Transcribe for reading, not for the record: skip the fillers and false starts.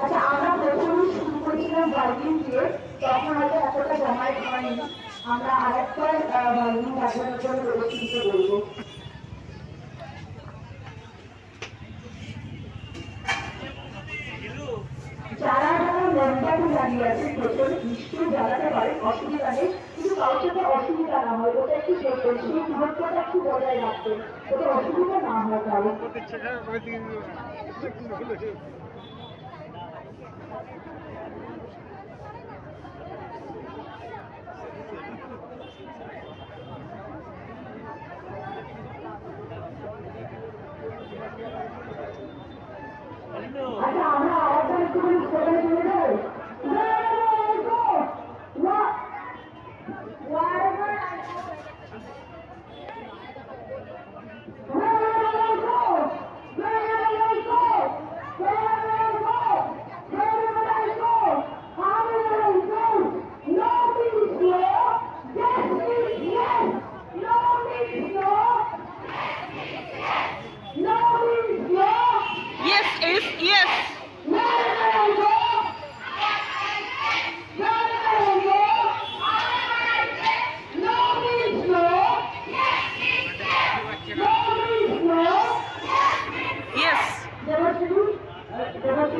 আচ্ছা, আমরা প্রথমে শুরু করেছিলাম ভায়োলিন দিয়ে, তখন হয়তো এতটা জমায়েত হয়নি। আমরা আরেকবার ভায়োলিন বাজানোর জন্য প্রদর্শনীতে বলবো। যারা যারা মনটাকে দাঁড়িয়ে আছে প্রচুর নিশ্চয়ই জ্বালাতে পারে, অসুবিধা নেই, কিন্তু কারোর সাথে অসুবিধা না হয়, ওটা একটু সেই দূরত্বটা একটু বজায় রাখতে, ওটা অসুবিধা না হয় কারো। আচ্ছা, আমরা আরেকবার একটু সেখানে চলে যাই। Yes is yes. Yes. There was a